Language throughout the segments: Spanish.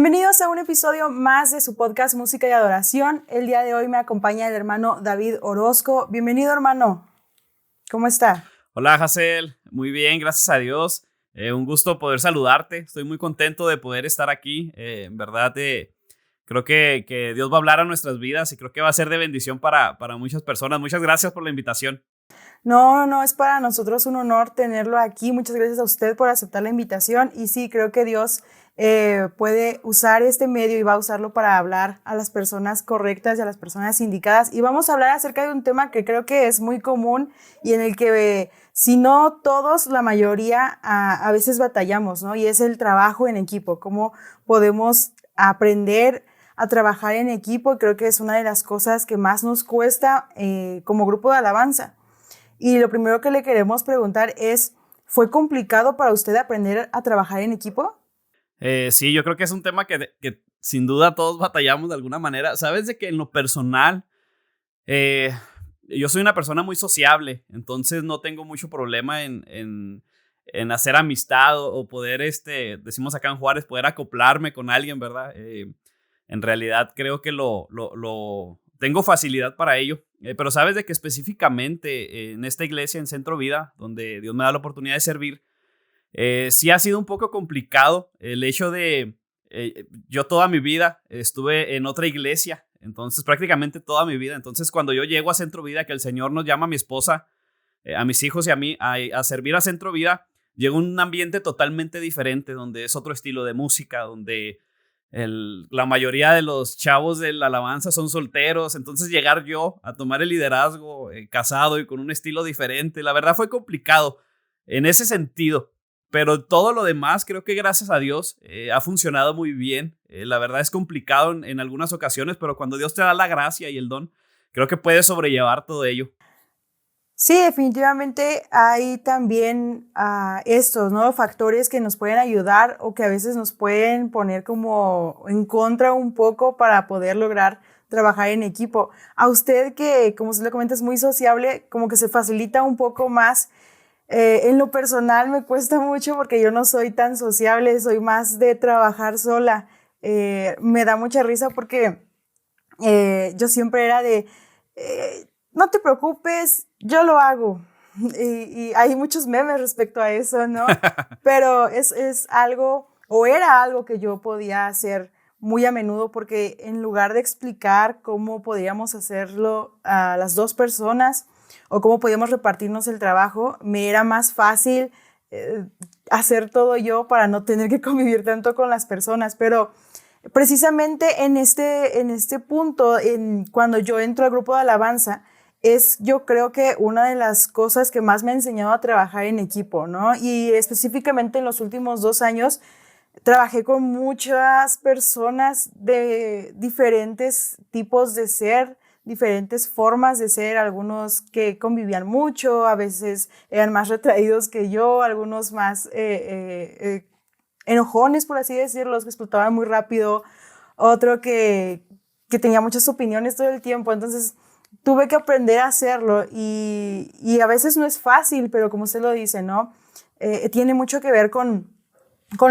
Bienvenidos a un episodio más de su podcast Música y Adoración. El día de hoy me acompaña el hermano David Orozco. Bienvenido, hermano. ¿Cómo está? Hola, Hazel. Muy bien, gracias a Dios. Un gusto poder saludarte. Estoy muy contento de poder estar aquí. En verdad, creo que Dios va a hablar a nuestras vidas y creo que va a ser de bendición para muchas personas. Muchas gracias por la invitación. No, es para nosotros un honor tenerlo aquí. Muchas gracias a usted por aceptar la invitación. Y sí, creo que Dios puede usar este medio y va a usarlo para hablar a las personas correctas y a las personas indicadas. Y vamos a hablar acerca de un tema que creo que es muy común y en el que, si no todos, la mayoría a veces batallamos, ¿no? Y es el trabajo en equipo. Cómo podemos aprender a trabajar en equipo. Y creo que es una de las cosas que más nos cuesta como grupo de alabanza. Y lo primero que le queremos preguntar es, ¿fue complicado para usted aprender a trabajar en equipo? Sí, yo creo que es un tema que sin duda todos batallamos de alguna manera. Sabes de que en lo personal, yo soy una persona muy sociable, entonces no tengo mucho problema en hacer amistad o poder, decimos acá en Juárez, poder acoplarme con alguien, ¿verdad? En realidad creo que tengo facilidad para ello. Pero sabes de que específicamente en esta iglesia, en Centro Vida, donde Dios me da la oportunidad de servir, sí ha sido un poco complicado el hecho de, yo toda mi vida estuve en otra iglesia, entonces prácticamente toda mi vida. Entonces cuando yo llego a Centro Vida, que el Señor nos llama a mi esposa, a mis hijos y a mí a servir a Centro Vida, llego a un ambiente totalmente diferente, donde es otro estilo de música, donde la mayoría de los chavos de la alabanza son solteros. Entonces llegar yo a tomar el liderazgo casado y con un estilo diferente, la verdad fue complicado en ese sentido. Pero todo lo demás, creo que gracias a Dios ha funcionado muy bien. La verdad es complicado en algunas ocasiones, pero cuando Dios te da la gracia y el don, creo que puedes sobrellevar todo ello. Sí, definitivamente hay también estos, ¿no? Factores que nos pueden ayudar o que a veces nos pueden poner como en contra un poco para poder lograr trabajar en equipo. A usted que, como usted le comenta, es muy sociable, como que se facilita un poco más. En lo personal me cuesta mucho porque yo no soy tan sociable, soy más de trabajar sola. Me da mucha risa porque yo siempre era de, no te preocupes, yo lo hago. Y hay muchos memes respecto a eso, ¿no? Pero es algo, o era algo que yo podía hacer muy a menudo porque en lugar de explicar cómo podíamos hacerlo a las dos personas o cómo podíamos repartirnos el trabajo, me era más fácil hacer todo yo para no tener que convivir tanto con las personas. Pero precisamente en este punto, cuando yo entro al grupo de alabanza, es yo creo que una de las cosas que más me ha enseñado a trabajar en equipo, ¿no? Y específicamente en los últimos 2 años trabajé con muchas personas de diferentes tipos de ser, diferentes formas de ser, algunos que convivían mucho, a veces eran más retraídos que yo, algunos más enojones, por así decirlo, los que explotaban muy rápido, otro que tenía muchas opiniones todo el tiempo. Entonces tuve que aprender a hacerlo y a veces no es fácil, pero como usted lo dice, ¿no? Tiene mucho que ver con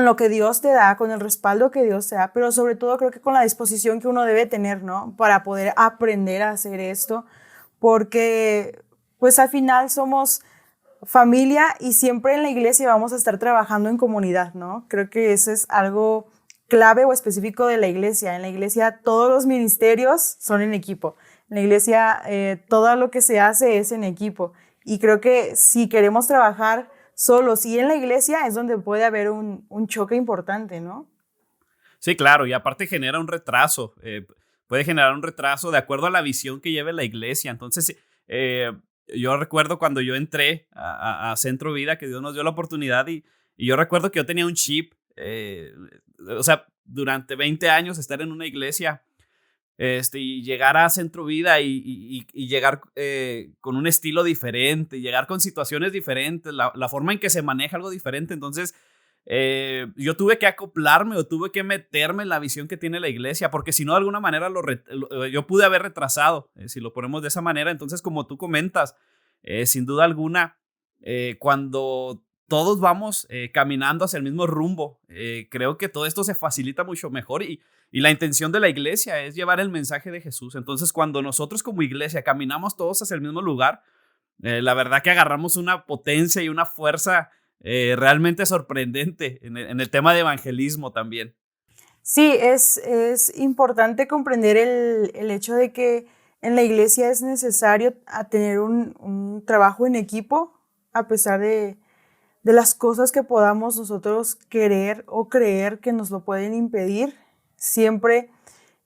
lo que Dios te da, con el respaldo que Dios te da, pero sobre todo creo que con la disposición que uno debe tener, ¿no? Para poder aprender a hacer esto, porque pues al final somos familia y siempre en la iglesia vamos a estar trabajando en comunidad, ¿no? Creo que eso es algo clave o específico de la iglesia. En la iglesia todos los ministerios son en equipo. En la iglesia todo lo que se hace es en equipo. Y creo que si queremos trabajar solos y en la iglesia es donde puede haber un choque importante, ¿no? Sí, claro, y aparte genera un retraso, puede generar un retraso de acuerdo a la visión que lleve la iglesia. Entonces, eh, yo recuerdo cuando yo entré a Centro Vida, que Dios nos dio la oportunidad y yo recuerdo que yo tenía un chip, o sea, durante 20 años estar en una iglesia, y llegar a Centro Vida y llegar con un estilo diferente, llegar con situaciones diferentes, la forma en que se maneja algo diferente. Entonces, yo tuve que acoplarme o tuve que meterme en la visión que tiene la iglesia, porque si no, de alguna manera yo pude haber retrasado, si lo ponemos de esa manera. Entonces, como tú comentas, sin duda alguna, cuando todos vamos caminando hacia el mismo rumbo. Creo que todo esto se facilita mucho mejor y la intención de la iglesia es llevar el mensaje de Jesús. Entonces, cuando nosotros como iglesia caminamos todos hacia el mismo lugar, la verdad que agarramos una potencia y una fuerza realmente sorprendente en el tema de evangelismo también. Sí, es importante comprender el hecho de que en la iglesia es necesario tener un trabajo en equipo, a pesar de las cosas que podamos nosotros querer o creer que nos lo pueden impedir. Siempre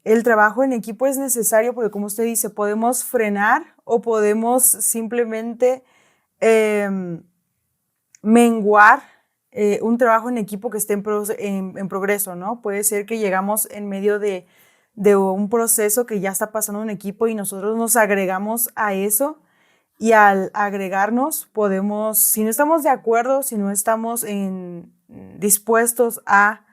el trabajo en equipo es necesario porque, como usted dice, podemos frenar o podemos simplemente menguar un trabajo en equipo que esté en progreso, ¿no? Puede ser que llegamos en medio de un proceso que ya está pasando en equipo y nosotros nos agregamos a eso, y al agregarnos podemos, si no estamos de acuerdo, si no estamos dispuestos a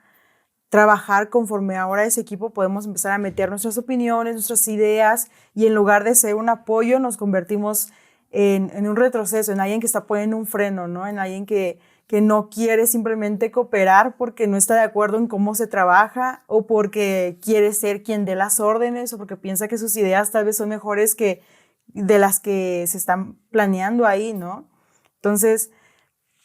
trabajar conforme ahora ese equipo, podemos empezar a meter nuestras opiniones, nuestras ideas, y en lugar de ser un apoyo nos convertimos en un retroceso, en alguien que está poniendo un freno, ¿no? En alguien que no quiere simplemente cooperar porque no está de acuerdo en cómo se trabaja, o porque quiere ser quien dé las órdenes, o porque piensa que sus ideas tal vez son mejores que de las que se están planeando ahí, ¿no? Entonces,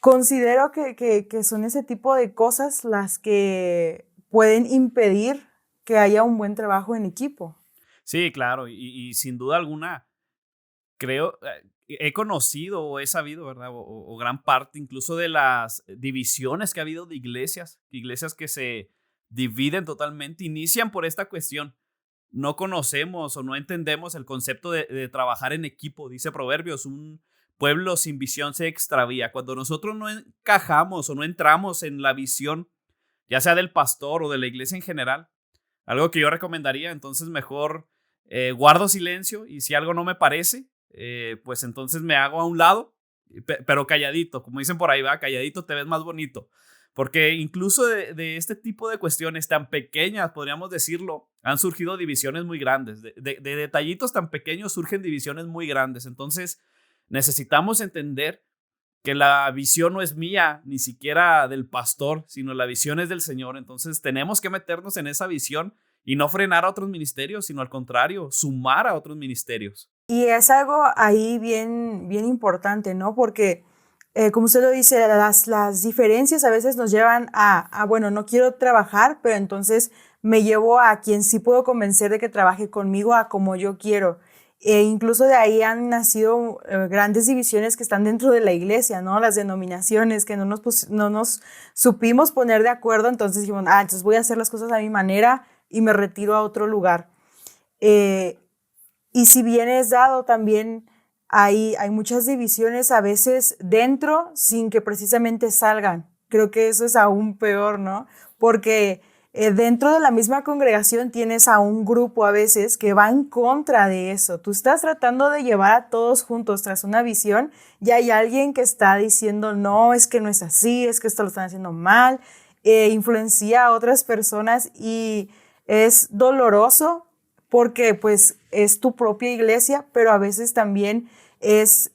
considero que son ese tipo de cosas las que pueden impedir que haya un buen trabajo en equipo. Sí, claro, y sin duda alguna, creo, he conocido o he sabido, ¿verdad? O gran parte incluso de las divisiones que ha habido de iglesias que se dividen totalmente, inician por esta cuestión. No conocemos o no entendemos el concepto de trabajar en equipo. Dice Proverbios, un pueblo sin visión se extravía. Cuando nosotros no encajamos o no entramos en la visión, ya sea del pastor o de la iglesia en general, algo que yo recomendaría, entonces mejor guardo silencio, y si algo no me parece, pues entonces me hago a un lado, pero calladito, como dicen por ahí, va, calladito te ves más bonito. Porque incluso de este tipo de cuestiones tan pequeñas, podríamos decirlo, han surgido divisiones muy grandes. De detallitos tan pequeños surgen divisiones muy grandes. Entonces necesitamos entender que la visión no es mía, ni siquiera del pastor, sino la visión es del Señor. Entonces tenemos que meternos en esa visión y no frenar a otros ministerios, sino al contrario, sumar a otros ministerios. Y es algo ahí bien, bien importante, ¿no? Porque, como usted lo dice, las diferencias a veces nos llevan bueno, no quiero trabajar, pero entonces me llevo a quien sí puedo convencer de que trabaje conmigo a como yo quiero. Incluso de ahí han nacido grandes divisiones que están dentro de la iglesia, ¿no? Las denominaciones, que no nos supimos poner de acuerdo, entonces dijimos, entonces voy a hacer las cosas a mi manera y me retiro a otro lugar. Y si bien es dado, también hay muchas divisiones a veces dentro sin que precisamente salgan. Creo que eso es aún peor, ¿no? Porque dentro de la misma congregación tienes a un grupo a veces que va en contra de eso. Tú estás tratando de llevar a todos juntos tras una visión, y hay alguien que está diciendo, no, es que no es así, es que esto lo están haciendo mal, influencia a otras personas, y es doloroso porque pues es tu propia iglesia, pero a veces también es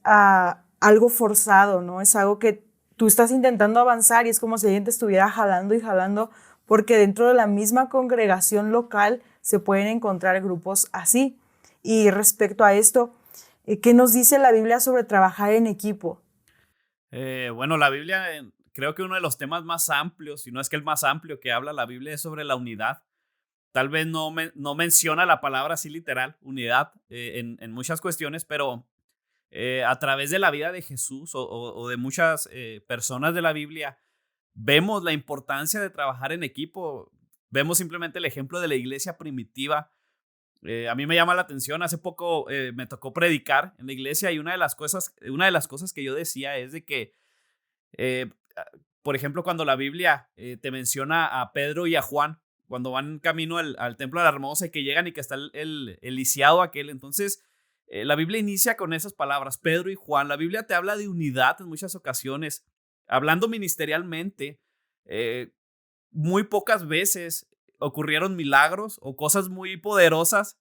algo forzado, ¿no? Es algo que tú estás intentando avanzar y es como si alguien te estuviera jalando y jalando, porque dentro de la misma congregación local se pueden encontrar grupos así. Y respecto a esto, ¿qué nos dice la Biblia sobre trabajar en equipo? Bueno, la Biblia, creo que uno de los temas más amplios, si no es que el más amplio que habla la Biblia, es sobre la unidad. Tal vez no menciona la palabra así literal, unidad, en muchas cuestiones, pero a través de la vida de Jesús o de muchas personas de la Biblia, vemos la importancia de trabajar en equipo. Vemos simplemente el ejemplo de la iglesia primitiva. A mí me llama la atención, hace poco me tocó predicar en la iglesia, y una de las cosas que yo decía es de que, eh, por ejemplo, cuando la Biblia te menciona a Pedro y a Juan, cuando van camino al templo de la Hermosa, y que llegan y que está el lisiado aquel, entonces la Biblia inicia con esas palabras, Pedro y Juan. La Biblia te habla de unidad en muchas ocasiones, hablando ministerialmente. eh, Muy pocas veces ocurrieron milagros o cosas muy poderosas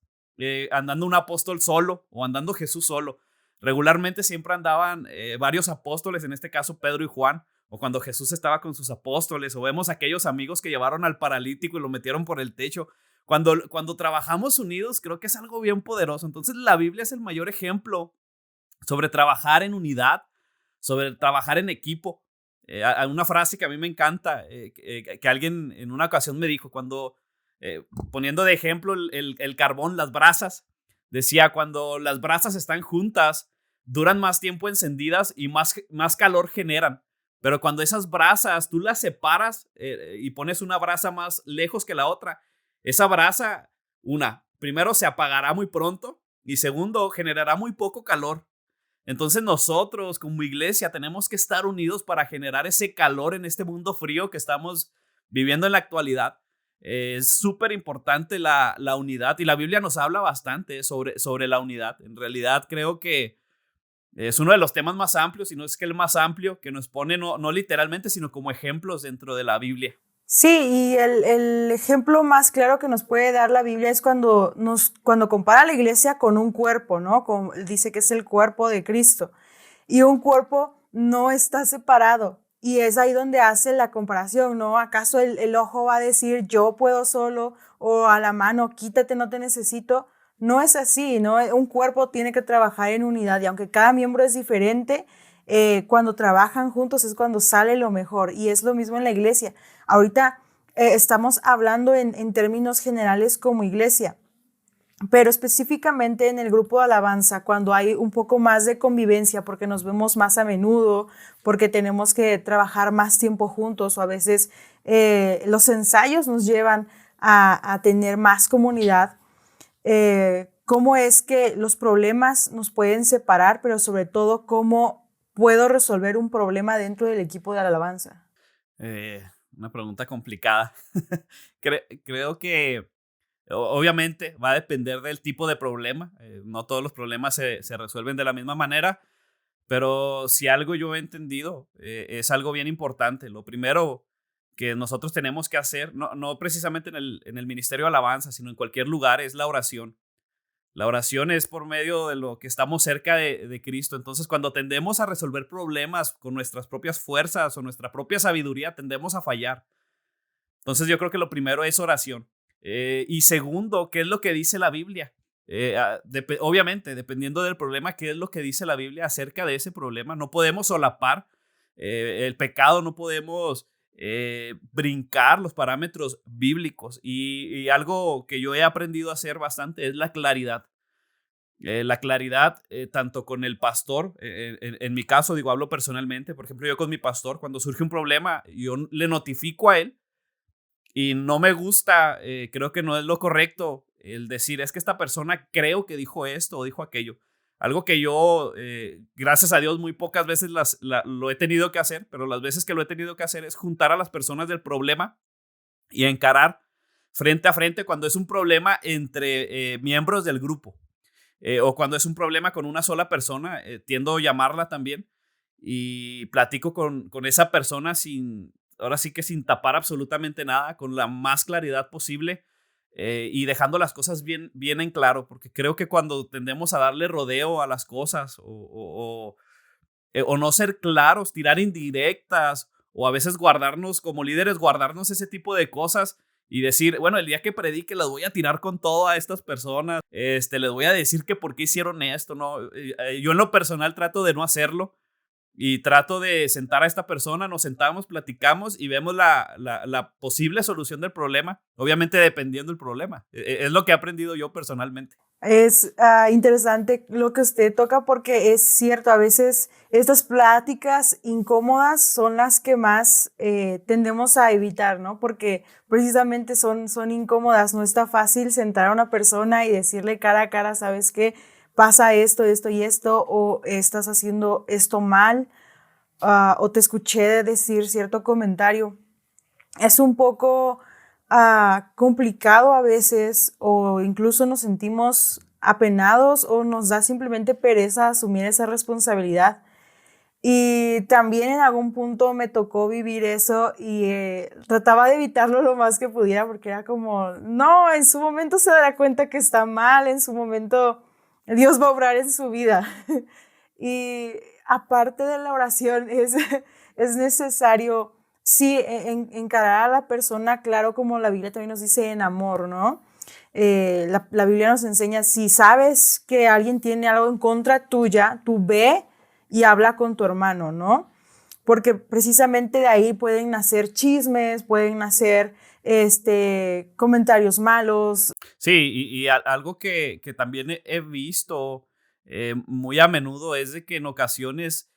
andando un apóstol solo o andando Jesús solo. Regularmente siempre andaban varios apóstoles, en este caso Pedro y Juan, o cuando Jesús estaba con sus apóstoles, o vemos aquellos amigos que llevaron al paralítico y lo metieron por el techo. Cuando trabajamos unidos, creo que es algo bien poderoso. Entonces la Biblia es el mayor ejemplo sobre trabajar en unidad, sobre trabajar en equipo. Una frase que a mí me encanta, que alguien en una ocasión me dijo, poniendo de ejemplo el carbón, las brasas, decía, cuando las brasas están juntas, duran más tiempo encendidas y más calor generan. Pero cuando esas brasas tú las separas y pones una brasa más lejos que la otra, esa brasa, primero se apagará muy pronto y segundo, generará muy poco calor. Entonces nosotros como iglesia tenemos que estar unidos para generar ese calor en este mundo frío que estamos viviendo en la actualidad. Es súper importante la unidad y la Biblia nos habla bastante sobre la unidad. En realidad creo que es uno de los temas más amplios, y no es que el más amplio, que nos pone no literalmente, sino como ejemplos dentro de la Biblia. Sí, y el ejemplo más claro que nos puede dar la Biblia es cuando compara a la iglesia con un cuerpo, ¿no? Dice que es el cuerpo de Cristo. Y un cuerpo no está separado. Y es ahí donde hace la comparación, ¿no? ¿Acaso el ojo va a decir, yo puedo solo? O a la mano, quítate, no te necesito. No es así, ¿no? Un cuerpo tiene que trabajar en unidad. Y aunque cada miembro es diferente, cuando trabajan juntos es cuando sale lo mejor. Y es lo mismo en la iglesia. Ahorita estamos hablando en términos generales como iglesia, pero específicamente en el grupo de alabanza, cuando hay un poco más de convivencia, porque nos vemos más a menudo, porque tenemos que trabajar más tiempo juntos, o a veces los ensayos nos llevan a tener más comunidad, cómo es que los problemas nos pueden separar, pero sobre todo cómo puedo resolver un problema dentro del equipo de alabanza. Una pregunta complicada. Creo que obviamente va a depender del tipo de problema. No todos los problemas se resuelven de la misma manera, pero si algo yo he entendido, es algo bien importante. Lo primero que nosotros tenemos que hacer, no precisamente en el ministerio de alabanza, sino en cualquier lugar, es la oración. La oración es por medio de lo que estamos cerca de Cristo. Entonces, cuando tendemos a resolver problemas con nuestras propias fuerzas o nuestra propia sabiduría, tendemos a fallar. Entonces, yo creo que lo primero es oración. Y segundo, ¿qué es lo que dice la Biblia? Obviamente, dependiendo del problema, ¿qué es lo que dice la Biblia acerca de ese problema? No podemos solapar el pecado, no podemos brincar los parámetros bíblicos. Y algo que yo he aprendido a hacer bastante es la claridad. La claridad, tanto con el pastor, en mi caso, hablo personalmente, por ejemplo, yo con mi pastor, cuando surge un problema, yo le notifico a él y no me gusta, creo que no es lo correcto el decir, es que esta persona creo que dijo esto o dijo aquello. Algo que yo, gracias a Dios, muy pocas veces lo he tenido que hacer, pero las veces que lo he tenido que hacer es juntar a las personas del problema y encarar frente a frente cuando es un problema entre miembros del grupo. O cuando es un problema con una sola persona, tiendo a llamarla también y platico con esa persona ahora sí que sin tapar absolutamente nada, con la más claridad posible, y dejando las cosas bien en claro, porque creo que cuando tendemos a darle rodeo a las cosas o no ser claros, tirar indirectas, o a veces como líderes, guardarnos ese tipo de cosas y decir, bueno, el día que predique las voy a tirar con todo a estas personas, les voy a decir que por qué hicieron esto, ¿no? Yo en lo personal trato de no hacerlo y trato de sentar a esta persona, nos sentamos, platicamos y vemos la posible solución del problema, obviamente dependiendo del problema. Es lo que he aprendido yo personalmente. Es interesante lo que usted toca porque es cierto, a veces estas pláticas incómodas son las que más tendemos a evitar, ¿no? Porque precisamente son incómodas, no está fácil sentar a una persona y decirle cara a cara, ¿sabes qué? Pasa esto, esto y esto, o estás haciendo esto mal, o te escuché decir cierto comentario. Es un poco complicado a veces, o incluso nos sentimos apenados o nos da simplemente pereza asumir esa responsabilidad. Y también en algún punto me tocó vivir eso y trataba de evitarlo lo más que pudiera porque era como, no, en su momento se dará cuenta que está mal, en su momento Dios va a obrar en su vida. Y aparte de la oración, es necesario, sí, encarar a la persona, claro, como la Biblia también nos dice, en amor, ¿no? La Biblia nos enseña, si sabes que alguien tiene algo en contra tuya, tú ve y habla con tu hermano, ¿no? Porque precisamente de ahí pueden nacer chismes, pueden nacer comentarios malos. Sí, y algo que también he visto muy a menudo es de que en ocasiones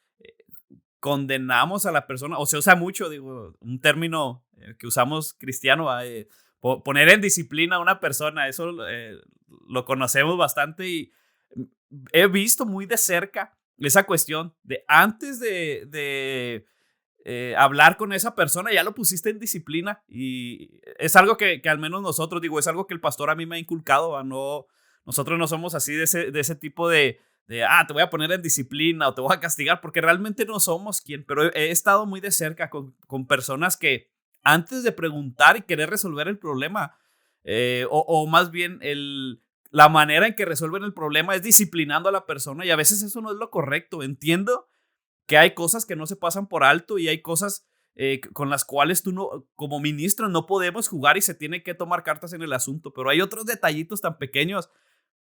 condenamos a la persona, o se usa mucho, digo, un término que usamos cristiano, poner en disciplina a una persona, eso lo conocemos bastante y he visto muy de cerca esa cuestión de antes de hablar con esa persona, ya lo pusiste en disciplina y es algo que al menos nosotros, digo, es algo que el pastor a mí me ha inculcado, no, nosotros no somos así de ese tipo te voy a poner en disciplina o te voy a castigar, porque realmente no somos quien, pero he estado muy de cerca con personas que antes de preguntar y querer resolver el problema, o más bien la manera en que resuelven el problema es disciplinando a la persona y a veces eso no es lo correcto. Entiendo que hay cosas que no se pasan por alto y hay cosas con las cuales tú no, como ministro, no podemos jugar y se tiene que tomar cartas en el asunto, pero hay otros detallitos tan pequeños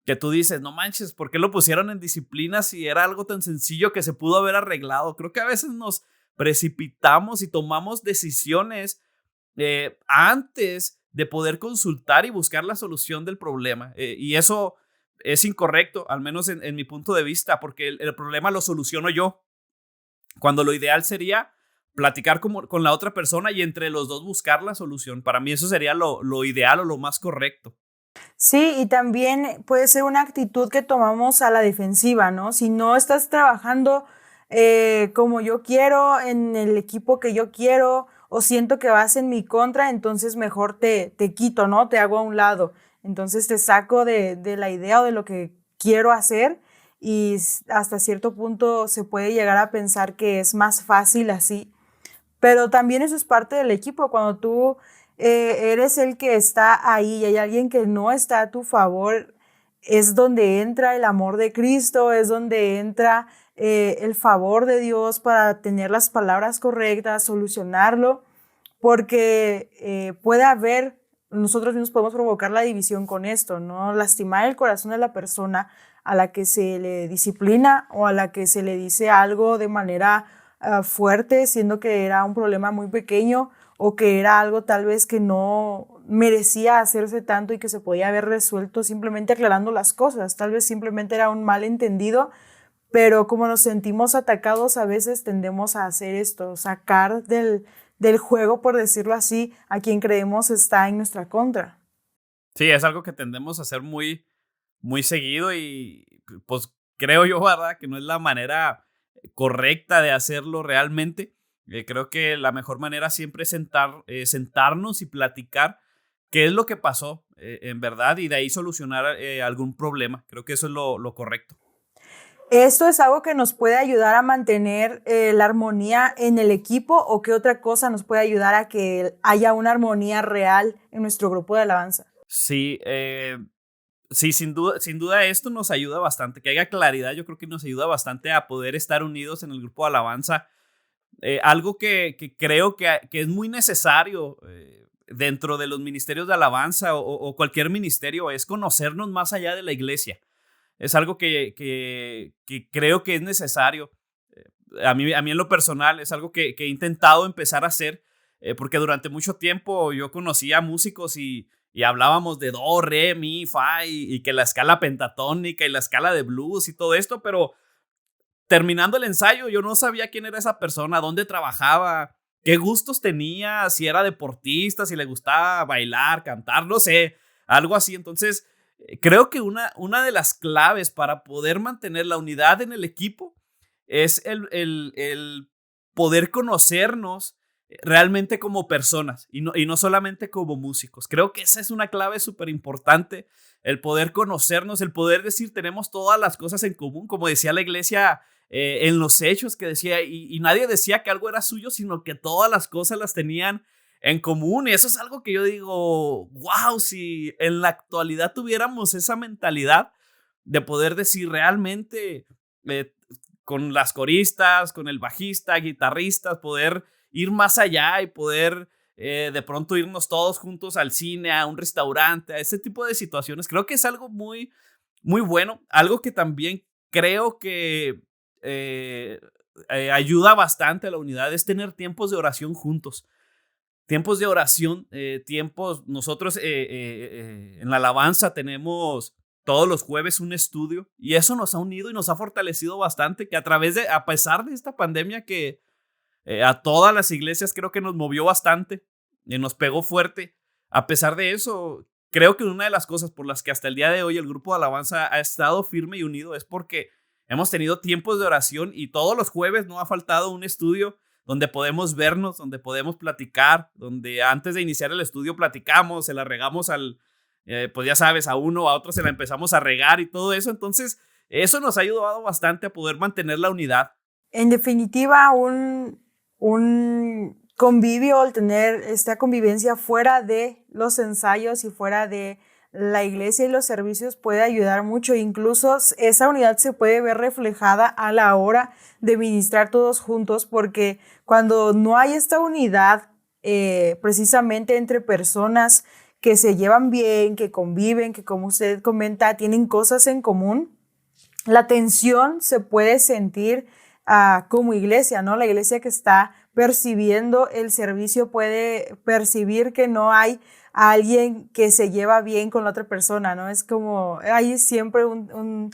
que tú dices, no manches, ¿por qué lo pusieron en disciplina si era algo tan sencillo que se pudo haber arreglado? Creo que a veces nos precipitamos y tomamos decisiones antes de poder consultar y buscar la solución del problema. Y eso es incorrecto, al menos en mi punto de vista, porque el problema lo soluciono yo, cuando lo ideal sería platicar con la otra persona y entre los dos buscar la solución. Para mí eso sería lo ideal o lo más correcto. Sí, y también puede ser una actitud que tomamos a la defensiva, ¿no? Si no estás trabajando como yo quiero, en el equipo que yo quiero, o siento que vas en mi contra, entonces mejor te quito, ¿no? Te hago a un lado. Entonces te saco de la idea o de lo que quiero hacer y hasta cierto punto se puede llegar a pensar que es más fácil así. Pero también eso es parte del equipo, cuando tú eres el que está ahí y hay alguien que no está a tu favor, es donde entra el amor de Cristo, es donde entra el favor de Dios para tener las palabras correctas, solucionarlo, porque puede haber, nosotros mismos podemos provocar la división con esto, ¿no? Lastimar el corazón de la persona a la que se le disciplina o a la que se le dice algo de manera fuerte, siendo que era un problema muy pequeño o que era algo tal vez que no merecía hacerse tanto y que se podía haber resuelto simplemente aclarando las cosas. Tal vez simplemente era un malentendido, pero como nos sentimos atacados, a veces tendemos a hacer esto, sacar del juego, por decirlo así, a quien creemos está en nuestra contra. Sí, es algo que tendemos a hacer muy seguido y pues creo yo, ¿verdad? Que no es la manera correcta de hacerlo realmente. Creo que la mejor manera siempre es sentarnos y platicar qué es lo que pasó en verdad y de ahí solucionar algún problema. Creo que eso es lo correcto. ¿Esto es algo que nos puede ayudar a mantener la armonía en el equipo o qué otra cosa nos puede ayudar a que haya una armonía real en nuestro grupo de alabanza? Sí, sí, sin duda esto nos ayuda bastante. Que haya claridad, yo creo que nos ayuda bastante a poder estar unidos en el grupo de alabanza. Algo que creo que es muy necesario dentro de los ministerios de alabanza o cualquier ministerio es conocernos más allá de la iglesia. Es algo que creo que es necesario. A mí en lo personal es algo que he intentado empezar a hacer porque durante mucho tiempo yo conocía músicos y hablábamos de do, re, mi, fa y que la escala pentatónica y la escala de blues y todo esto, pero terminando el ensayo, yo no sabía quién era esa persona, dónde trabajaba, qué gustos tenía, si era deportista, si le gustaba bailar, cantar, no sé, algo así. Entonces, creo que una de las claves para poder mantener la unidad en el equipo es el poder conocernos realmente como personas y no solamente como músicos. Creo que esa es una clave súper importante, el poder conocernos, el poder decir tenemos todas las cosas en común, como decía la iglesia en los hechos, que decía, y nadie decía que algo era suyo, sino que todas las cosas las tenían en común. Y eso es algo que yo digo, wow, si en la actualidad tuviéramos esa mentalidad de poder decir realmente con las coristas, con el bajista, guitarristas, poder ir más allá y poder de pronto irnos todos juntos al cine, a un restaurante, a ese tipo de situaciones. Creo que es algo muy, muy bueno, algo que también creo que ayuda bastante a la unidad, es tener tiempos de oración juntos. Tiempos de oración, nosotros en la alabanza tenemos todos los jueves un estudio y eso nos ha unido y nos ha fortalecido bastante, que a pesar de esta pandemia que a todas las iglesias creo que nos movió bastante y nos pegó fuerte, a pesar de eso, creo que una de las cosas por las que hasta el día de hoy el grupo de alabanza ha estado firme y unido es porque hemos tenido tiempos de oración y todos los jueves no ha faltado un estudio donde podemos vernos, donde podemos platicar, donde antes de iniciar el estudio platicamos, se la regamos pues ya sabes, a uno o a otro se la empezamos a regar y todo eso. Entonces, eso nos ha ayudado bastante a poder mantener la unidad. En definitiva, un convivio, el tener esta convivencia fuera de los ensayos y fuera de la iglesia y los servicios puede ayudar mucho. Incluso esa unidad se puede ver reflejada a la hora de ministrar todos juntos, porque cuando no hay esta unidad precisamente entre personas que se llevan bien, que conviven, que como usted comenta, tienen cosas en común, la tensión se puede sentir como iglesia, ¿no? La iglesia que está percibiendo el servicio puede percibir que no hay alguien que se lleva bien con la otra persona, ¿no? Es como, hay siempre un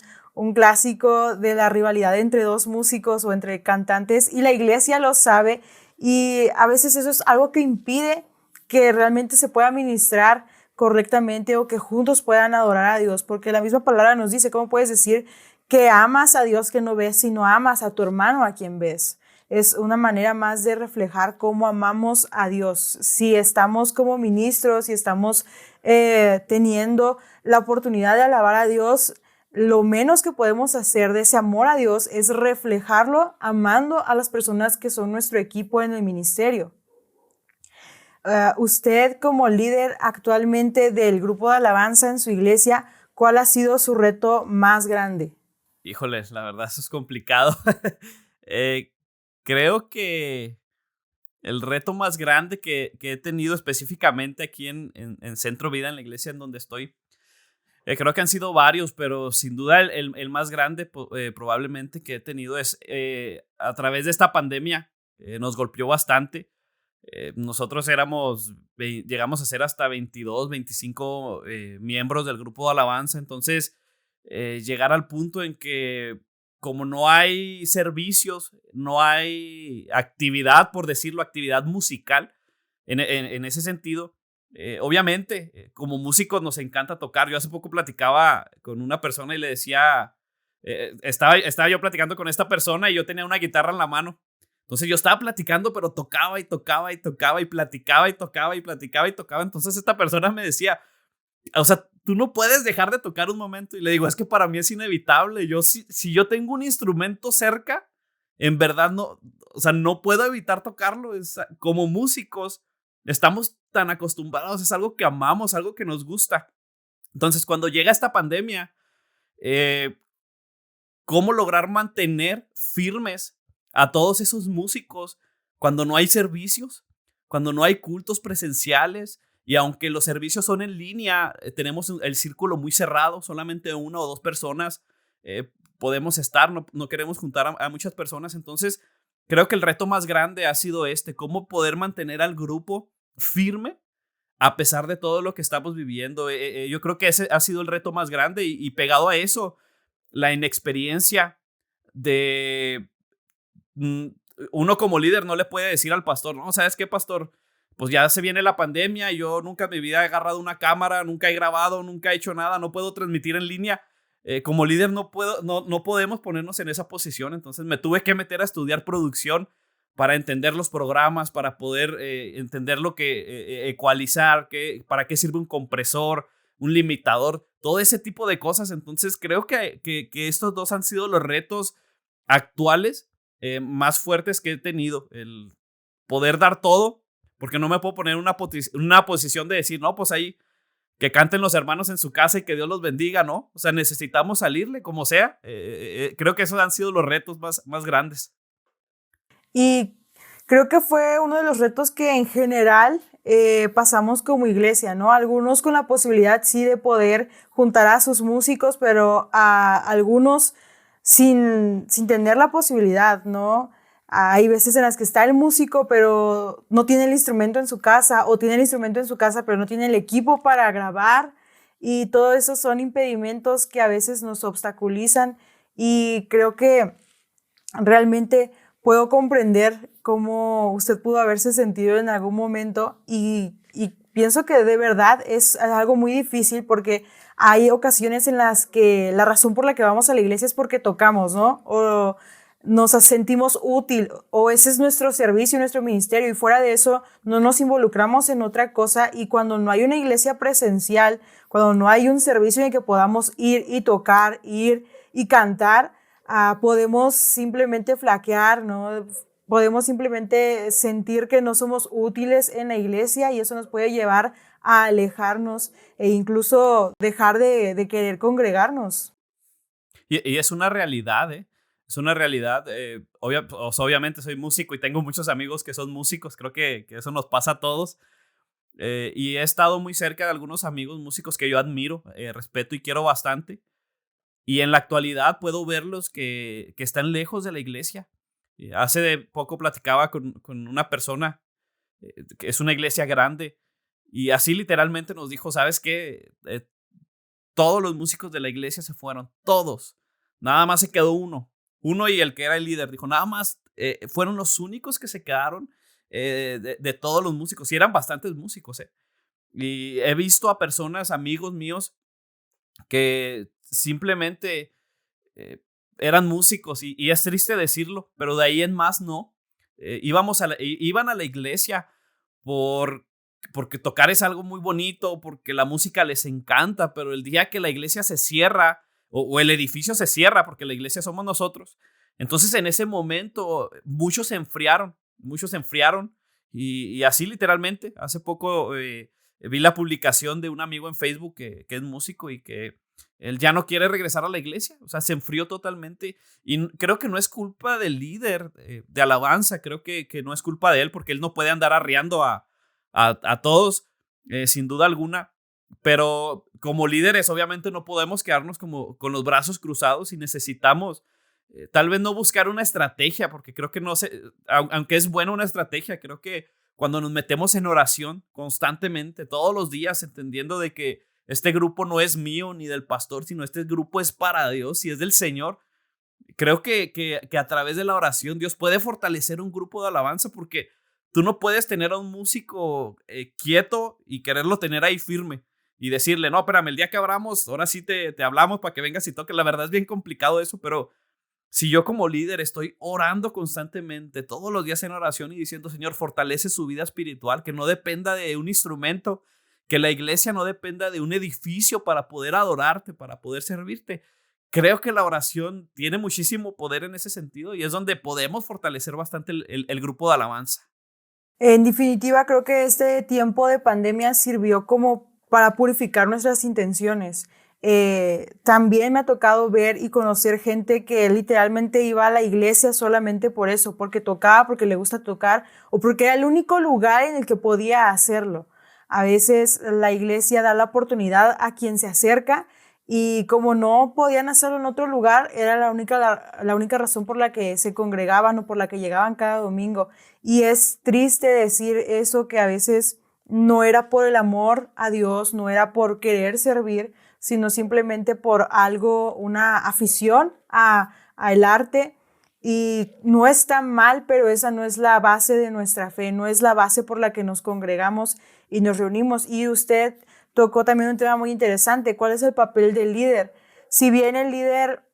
clásico de la rivalidad entre dos músicos o entre cantantes y la iglesia lo sabe y a veces eso es algo que impide que realmente se pueda ministrar correctamente o que juntos puedan adorar a Dios, porque la misma palabra nos dice, ¿cómo puedes decir que amas a Dios que no ves si no amas a tu hermano a quien ves? Es una manera más de reflejar cómo amamos a Dios. Si estamos como ministros, si estamos teniendo la oportunidad de alabar a Dios, lo menos que podemos hacer de ese amor a Dios es reflejarlo amando a las personas que son nuestro equipo en el ministerio. Usted como líder actualmente del grupo de alabanza en su iglesia, ¿cuál ha sido su reto más grande? Híjoles, la verdad eso es complicado. Creo que el reto más grande que he tenido específicamente aquí en Centro Vida, en la iglesia en donde estoy, creo que han sido varios, pero sin duda el más grande probablemente que he tenido es a través de esta pandemia, nos golpeó bastante. Nosotros llegamos a ser hasta 22, 25 miembros del grupo de alabanza, entonces llegar al punto en que como no hay servicios, no hay actividad, por decirlo, actividad musical en ese sentido, obviamente como músicos nos encanta tocar. Yo hace poco platicaba con una persona y le decía, estaba yo platicando con esta persona y yo tenía una guitarra en la mano. Entonces yo estaba platicando, pero tocaba y tocaba y tocaba y platicaba y tocaba y platicaba y tocaba. Entonces esta persona me decía, o sea, tú no puedes dejar de tocar un momento. Y le digo, es que para mí es inevitable. Si yo tengo un instrumento cerca, en verdad no, o sea, no puedo evitar tocarlo. Como músicos, estamos tan acostumbrados, es algo que amamos, algo que nos gusta. Entonces, cuando llega esta pandemia, ¿cómo lograr mantener firmes a todos esos músicos cuando no hay servicios, cuando no hay cultos presenciales? Y aunque los servicios son en línea, tenemos el círculo muy cerrado, solamente una o dos personas podemos estar, no queremos juntar a muchas personas. Entonces, creo que el reto más grande ha sido cómo poder mantener al grupo firme a pesar de todo lo que estamos viviendo. Yo creo que ese ha sido el reto más grande y pegado a eso, la inexperiencia de uno como líder no le puede decir al pastor, no, ¿sabes qué, pastor? Pues ya se viene la pandemia y yo nunca en mi vida he agarrado una cámara, nunca he grabado, nunca he hecho nada, no puedo transmitir en línea. Como líder no podemos ponernos en esa posición. Entonces me tuve que meter a estudiar producción para entender los programas, para poder entender lo que ecualizar, para qué sirve un compresor, un limitador, todo ese tipo de cosas. Entonces creo que estos dos han sido los retos actuales más fuertes que he tenido. El poder dar todo, porque no me puedo poner en una posición de decir, no, pues ahí que canten los hermanos en su casa y que Dios los bendiga, ¿no? O sea, necesitamos salirle como sea. Creo que esos han sido los retos más grandes. Y creo que fue uno de los retos que en general pasamos como iglesia, ¿no? Algunos con la posibilidad, sí, de poder juntar a sus músicos, pero a algunos sin tener la posibilidad, ¿no? Hay veces en las que está el músico, pero no tiene el instrumento en su casa, o tiene el instrumento en su casa, pero no tiene el equipo para grabar. Y todo eso son impedimentos que a veces nos obstaculizan. Y creo que realmente puedo comprender cómo usted pudo haberse sentido en algún momento y pienso que de verdad es algo muy difícil porque hay ocasiones en las que la razón por la que vamos a la iglesia es porque tocamos, ¿no? O nos sentimos útil o ese es nuestro servicio, nuestro ministerio y fuera de eso no nos involucramos en otra cosa y cuando no hay una iglesia presencial, cuando no hay un servicio en el que podamos ir y tocar, ir y cantar, podemos simplemente flaquear, ¿no? Podemos simplemente sentir que no somos útiles en la iglesia y eso nos puede llevar a alejarnos e incluso dejar de querer congregarnos. Y es una realidad, ¿eh? Es una realidad. Obviamente soy músico y tengo muchos amigos que son músicos. Creo que eso nos pasa a todos. Y he estado muy cerca de algunos amigos músicos que yo admiro, respeto y quiero bastante. Y en la actualidad puedo verlos que están lejos de la iglesia. Hace de poco platicaba con una persona que es una iglesia grande y así literalmente nos dijo, ¿sabes qué? Todos los músicos de la iglesia se fueron, todos. Nada más se quedó uno y el que era el líder. Dijo, nada más fueron los únicos que se quedaron de todos los músicos. Y eran bastantes músicos. Y he visto a personas, amigos míos, que simplemente eran músicos y es triste decirlo, pero de ahí en más no. Iban a la iglesia porque tocar es algo muy bonito, porque la música les encanta, pero el día que la iglesia se cierra o el edificio se cierra, porque la iglesia somos nosotros, entonces en ese momento muchos se enfriaron y así literalmente. Hace poco vi la publicación de un amigo en Facebook que es músico y que él ya no quiere regresar a la iglesia, o sea, se enfrió totalmente y creo que no es culpa del líder de alabanza, creo que no es culpa de él porque él no puede andar arreando a todos, sin duda alguna, pero como líderes obviamente no podemos quedarnos como con los brazos cruzados y necesitamos tal vez no buscar una estrategia, porque creo que no sé, aunque es buena una estrategia, creo que cuando nos metemos en oración constantemente, todos los días, entendiendo de que este grupo no es mío ni del pastor, sino este grupo es para Dios y es del Señor. Creo que a través de la oración Dios puede fortalecer un grupo de alabanza porque tú no puedes tener a un músico quieto y quererlo tener ahí firme y decirle, no, espérame, el día que abramos, ahora sí te hablamos para que vengas y toques. La verdad es bien complicado eso, pero si yo como líder estoy orando constantemente todos los días en oración y diciendo, Señor, fortalece su vida espiritual, que no dependa de un instrumento, que la iglesia no dependa de un edificio para poder adorarte, para poder servirte. Creo que la oración tiene muchísimo poder en ese sentido y es donde podemos fortalecer bastante el grupo de alabanza. En definitiva, creo que este tiempo de pandemia sirvió como para purificar nuestras intenciones. También me ha tocado ver y conocer gente que literalmente iba a la iglesia solamente por eso, porque tocaba, porque le gusta tocar o porque era el único lugar en el que podía hacerlo. A veces la iglesia da la oportunidad a quien se acerca y como no podían hacerlo en otro lugar, era la única razón por la que se congregaban o por la que llegaban cada domingo. Y es triste decir eso, que a veces no era por el amor a Dios, no era por querer servir, sino simplemente por algo, una afición al arte. Y no está mal, pero esa no es la base de nuestra fe, no es la base por la que nos congregamos y nos reunimos. Y usted tocó también un tema muy interesante, ¿cuál es el papel del líder? Si bien el líder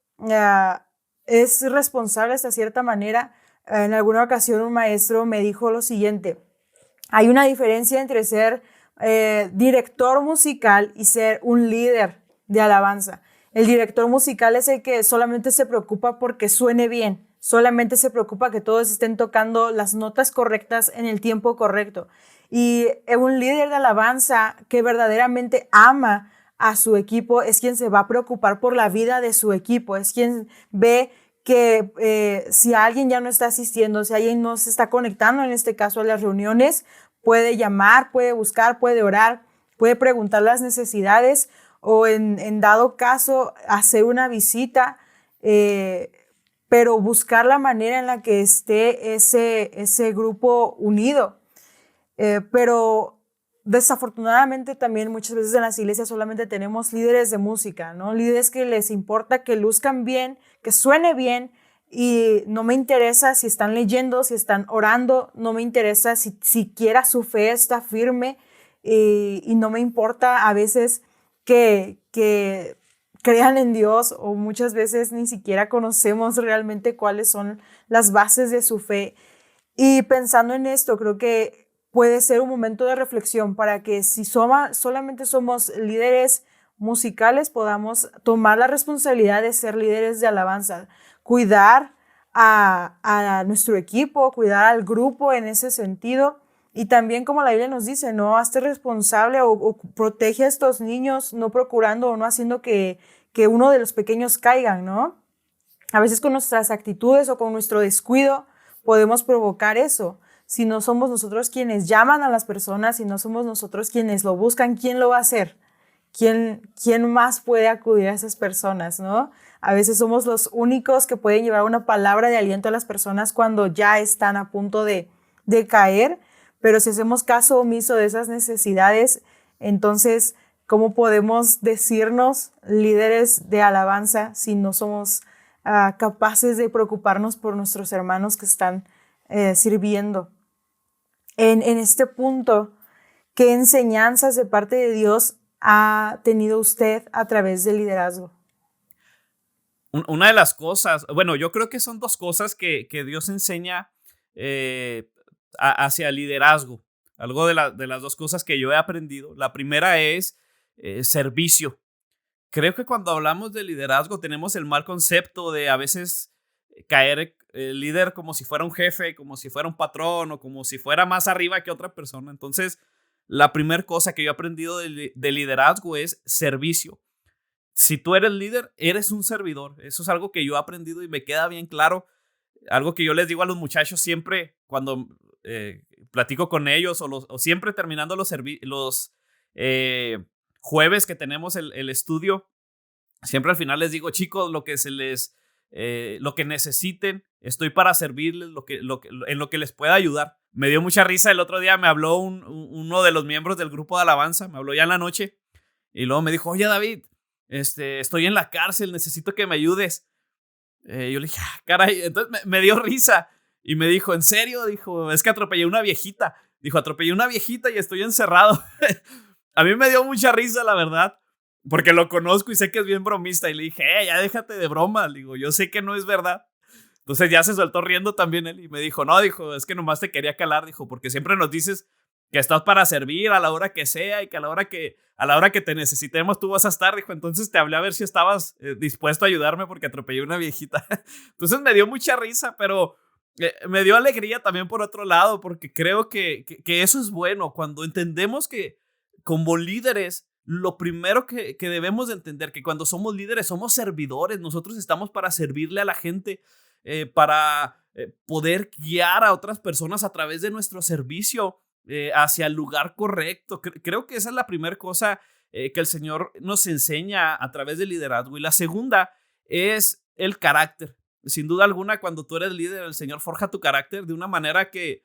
es responsable hasta cierta manera, en alguna ocasión un maestro me dijo lo siguiente: hay una diferencia entre ser director musical y ser un líder de alabanza. El director musical es el que solamente se preocupa porque suene bien, solamente se preocupa que todos estén tocando las notas correctas en el tiempo correcto. Y un líder de alabanza que verdaderamente ama a su equipo es quien se va a preocupar por la vida de su equipo, es quien ve que si alguien ya no está asistiendo, si alguien no se está conectando, en este caso a las reuniones, puede llamar, puede buscar, puede orar, puede preguntar las necesidades o en dado caso hacer una visita, pero buscar la manera en la que esté ese grupo unido. Pero desafortunadamente también muchas veces en las iglesias solamente tenemos líderes de música, ¿no? Líderes que les importa que luzcan bien, que suene bien, y no me interesa si están leyendo, si están orando, no me interesa si siquiera su fe está firme, y no me importa a veces que crean en Dios, o muchas veces ni siquiera conocemos realmente cuáles son las bases de su fe. Y pensando en esto, creo que puede ser un momento de reflexión para que si solamente somos líderes musicales, podamos tomar la responsabilidad de ser líderes de alabanza, cuidar a nuestro equipo, cuidar al grupo en ese sentido. Y también, como la Biblia nos dice, no hazte responsable o protege a estos niños, no procurando o no haciendo que uno de los pequeños caigan, ¿no? A veces con nuestras actitudes o con nuestro descuido podemos provocar eso. Si no somos nosotros quienes llaman a las personas, si no somos nosotros quienes lo buscan, ¿quién lo va a hacer? ¿Quién más puede acudir a esas personas, no? A veces somos los únicos que pueden llevar una palabra de aliento a las personas cuando ya están a punto de caer, pero si hacemos caso omiso de esas necesidades, entonces, ¿cómo podemos decirnos líderes de alabanza si no somos capaces de preocuparnos por nuestros hermanos que están sirviendo? En este punto, ¿qué enseñanzas de parte de Dios ha tenido usted a través del liderazgo? Una de las cosas, bueno, yo creo que son dos cosas que Dios enseña hacia el liderazgo. Algo de las dos cosas que yo he aprendido. La primera es servicio. Creo que cuando hablamos de liderazgo tenemos el mal concepto de a veces caer el líder como si fuera un jefe, como si fuera un patrón o como si fuera más arriba que otra persona. Entonces, la primera cosa que yo he aprendido de liderazgo es servicio. Si tú eres líder, eres un servidor. Eso es algo que yo he aprendido y me queda bien claro. Algo que yo les digo a los muchachos siempre cuando platico con ellos o siempre terminando los jueves que tenemos el estudio, siempre al final les digo, chicos, lo que necesiten, estoy para servirles, en lo que les pueda ayudar. Me dio mucha risa el otro día, me habló uno de los miembros del grupo de alabanza, me habló ya en la noche y luego me dijo, oye David, estoy en la cárcel, necesito que me ayudes. Yo le dije, caray, entonces me dio risa y me dijo, ¿en serio? Dijo, es que atropellé una viejita. Dijo, atropellé una viejita y estoy encerrado. A mí me dio mucha risa, la verdad, porque lo conozco y sé que es bien bromista. Y le dije, ya déjate de broma. Le digo, yo sé que no es verdad. Entonces ya se soltó riendo también él y me dijo, no, dijo, es que nomás te quería calar, dijo, porque siempre nos dices que estás para servir a la hora que sea y que a la hora que te necesitemos tú vas a estar, dijo, entonces te hablé a ver si estabas dispuesto a ayudarme porque atropellé una viejita. Entonces me dio mucha risa, pero me dio alegría también por otro lado, porque creo que eso es bueno, cuando entendemos que como líderes, lo primero que debemos de entender, que cuando somos líderes somos servidores, nosotros estamos para servirle a la gente, para poder guiar a otras personas a través de nuestro servicio hacia el lugar correcto. Creo que esa es la primera cosa que el Señor nos enseña a través del liderazgo. Y la segunda es el carácter. Sin duda alguna, cuando tú eres líder, el Señor forja tu carácter de una manera que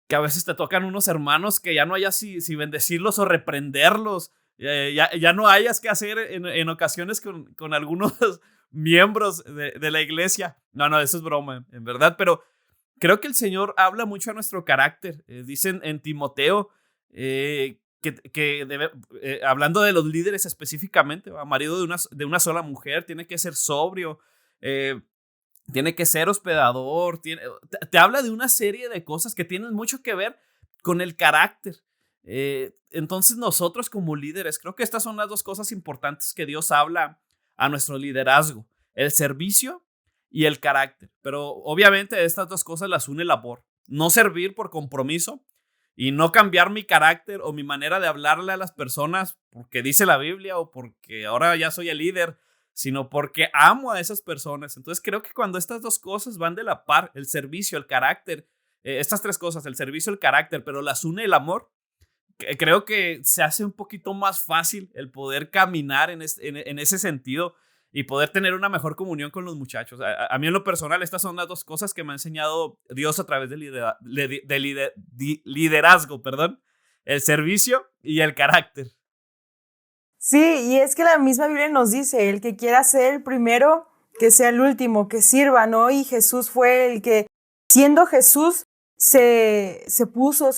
a veces te tocan unos hermanos que ya no hayas si bendecirlos o reprenderlos. Ya no hayas que hacer en ocasiones con algunos miembros de la iglesia. No, eso es broma, en verdad. Pero creo que el Señor habla mucho a nuestro carácter. Dicen en Timoteo hablando de los líderes específicamente, marido de una sola mujer, tiene que ser sobrio, tiene que ser hospedador, te habla de una serie de cosas que tienen mucho que ver con el carácter. Entonces nosotros como líderes, creo que estas son las dos cosas importantes que Dios habla a nuestro liderazgo, el servicio y el carácter. Pero obviamente estas dos cosas las une el amor. No servir por compromiso y no cambiar mi carácter o mi manera de hablarle a las personas porque dice la Biblia o porque ahora ya soy el líder, sino porque amo a esas personas. Entonces creo que cuando estas dos cosas van de la par, el servicio, el carácter, estas tres cosas, el servicio, el carácter, pero las une el amor, creo que se hace un poquito más fácil el poder caminar en ese sentido y poder tener una mejor comunión con los muchachos. A mí en lo personal, estas son las dos cosas que me ha enseñado Dios a través de liderazgo, perdón, el servicio y el carácter. Sí, y es que la misma Biblia nos dice, el que quiera ser el primero, que sea el último, que sirva, ¿no? Y Jesús fue el que, siendo Jesús, se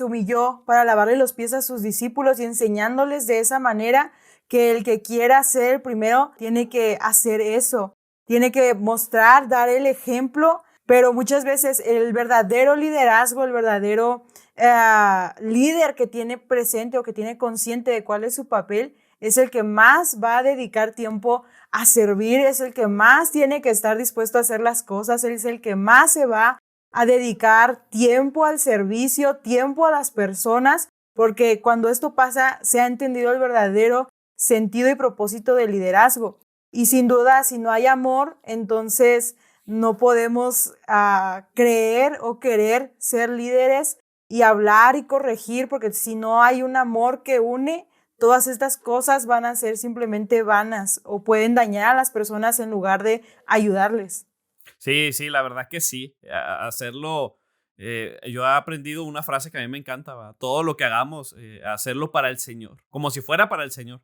humilló para lavarle los pies a sus discípulos y enseñándoles de esa manera que el que quiera ser el primero tiene que hacer eso, tiene que mostrar, dar el ejemplo, pero muchas veces el verdadero liderazgo, el verdadero líder que tiene presente o que tiene consciente de cuál es su papel, es el que más va a dedicar tiempo a servir, es el que más tiene que estar dispuesto a hacer las cosas, es el que más se va a dedicar tiempo al servicio, tiempo a las personas, porque cuando esto pasa se ha entendido el verdadero sentido y propósito del liderazgo. Y sin duda, si no hay amor, entonces no podemos creer o querer ser líderes y hablar y corregir, porque si no hay un amor que une, todas estas cosas van a ser simplemente vanas o pueden dañar a las personas en lugar de ayudarles. Sí, sí, la verdad que sí. Hacerlo, yo he aprendido una frase que a mí me encanta, ¿va? Todo lo que hagamos, hacerlo para el Señor, como si fuera para el Señor.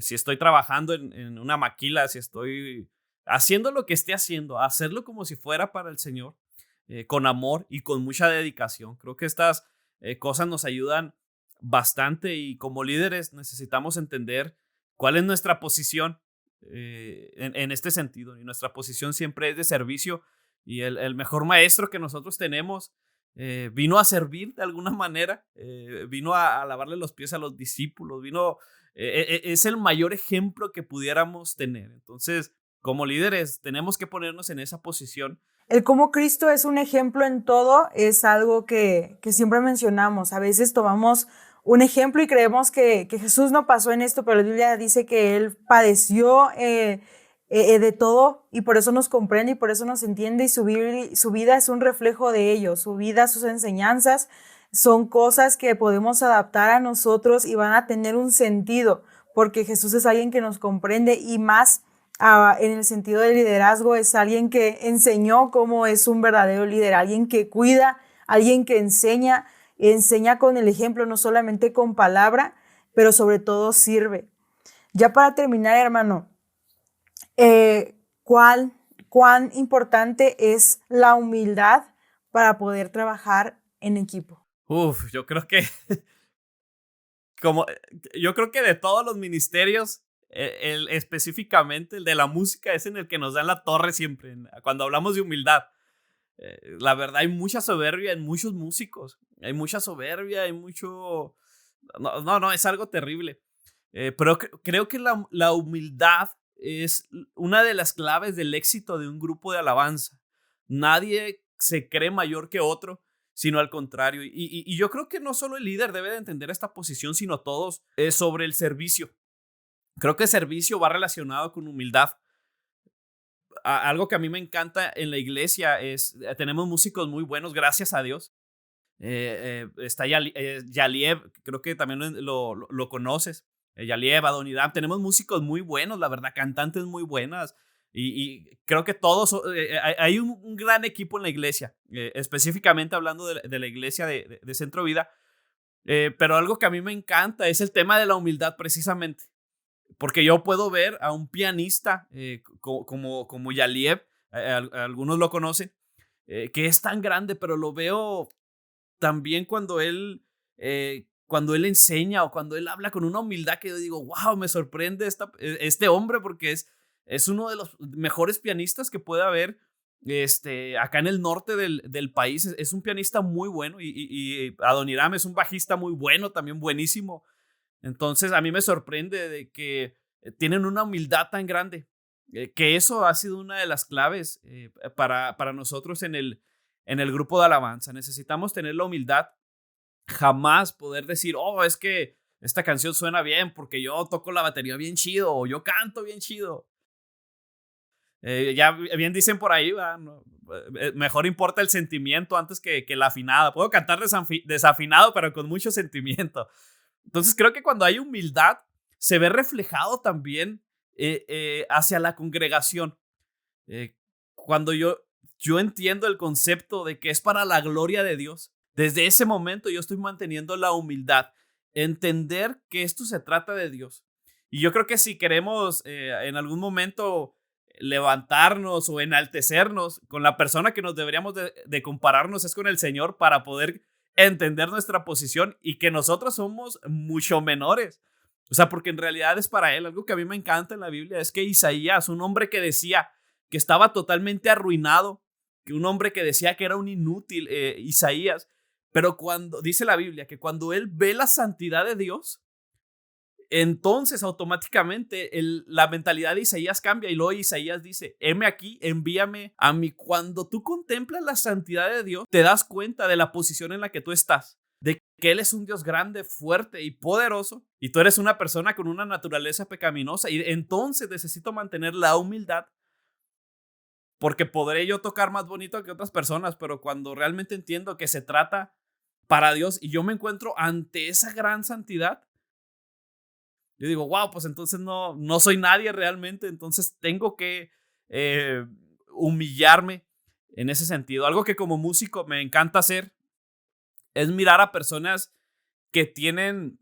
Si estoy trabajando en una maquila, si estoy haciendo lo que esté haciendo, hacerlo como si fuera para el Señor, con amor y con mucha dedicación. Creo que estas cosas nos ayudan bastante y como líderes necesitamos entender cuál es nuestra posición en este sentido. Y nuestra posición siempre es de servicio y el mejor maestro que nosotros tenemos vino a servir de alguna manera, vino a lavarle los pies a los discípulos, es el mayor ejemplo que pudiéramos tener. Entonces, como líderes, tenemos que ponernos en esa posición. El cómo Cristo es un ejemplo en todo es algo que siempre mencionamos. A veces tomamos un ejemplo y creemos que Jesús no pasó en esto, pero la Biblia dice que Él padeció de todo y por eso nos comprende y por eso nos entiende y su vida es un reflejo de ello. Su vida, sus enseñanzas son cosas que podemos adaptar a nosotros y van a tener un sentido porque Jesús es alguien que nos comprende y más en el sentido del liderazgo es alguien que enseñó cómo es un verdadero líder, alguien que cuida, alguien que enseña con el ejemplo, no solamente con palabra, pero sobre todo sirve. Ya para terminar, hermano, ¿cuán importante es la humildad para poder trabajar en equipo? Yo creo que como yo creo que de todos los ministerios, específicamente el de la música es en el que nos dan la torre siempre, cuando hablamos de humildad. La verdad hay mucha soberbia en muchos músicos, hay mucha soberbia, hay mucho... No, es algo terrible. Pero creo que la humildad es una de las claves del éxito de un grupo de alabanza. Nadie se cree mayor que otro, sino al contrario. Y yo creo que no solo el líder debe de entender esta posición, sino todos sobre el servicio. Creo que el servicio va relacionado con humildad. Algo que a mí me encanta en la iglesia es, tenemos músicos muy buenos, gracias a Dios. Está Yaliev, creo que también lo conoces. Yaliev, Adonidam, tenemos músicos muy buenos, la verdad, cantantes muy buenas. Y creo que todos, hay un gran equipo en la iglesia, específicamente hablando de la iglesia de Centro Vida. Pero algo que a mí me encanta es el tema de la humildad precisamente. Porque yo puedo ver a un pianista como Yaliev, algunos lo conocen, que es tan grande, pero lo veo también cuando él enseña o cuando él habla con una humildad que yo digo, wow, me sorprende este hombre porque es uno de los mejores pianistas que puede haber acá en el norte del país. Es un pianista muy bueno y Adoniram es un bajista muy bueno, también buenísimo. Entonces a mí me sorprende de que tienen una humildad tan grande, que eso ha sido una de las claves para nosotros en el grupo de alabanza. Necesitamos tener la humildad jamás poder decir, oh, es que esta canción suena bien porque yo toco la batería bien chido o yo canto bien chido. Ya bien dicen por ahí, ¿va? No, mejor importa el sentimiento antes que la afinada. Puedo cantar desafinado, pero con mucho sentimiento. Entonces creo que cuando hay humildad, se ve reflejado también hacia la congregación. Cuando yo entiendo el concepto de que es para la gloria de Dios, desde ese momento yo estoy manteniendo la humildad, entender que esto se trata de Dios. Y yo creo que si queremos en algún momento levantarnos o enaltecernos con la persona que nos deberíamos de compararnos es con el Señor para poder entender nuestra posición y que nosotros somos mucho menores. O sea, porque en realidad es para Él. Algo que a mí me encanta en la Biblia es que Isaías, un hombre que decía que estaba totalmente arruinado, que un hombre que decía que era un inútil, Isaías, pero cuando dice la Biblia que cuando él ve la santidad de Dios, entonces automáticamente la mentalidad de Isaías cambia y luego Isaías dice, heme aquí, envíame a mí. Cuando tú contemplas la santidad de Dios, te das cuenta de la posición en la que tú estás, de que Él es un Dios grande, fuerte y poderoso, y tú eres una persona con una naturaleza pecaminosa, y entonces necesito mantener la humildad, porque podré yo tocar más bonito que otras personas, pero cuando realmente entiendo que se trata para Dios y yo me encuentro ante esa gran santidad, yo digo, wow, pues entonces no soy nadie realmente, entonces tengo que eh, humillarme en ese sentido. Algo que como músico me encanta hacer es mirar a personas que tienen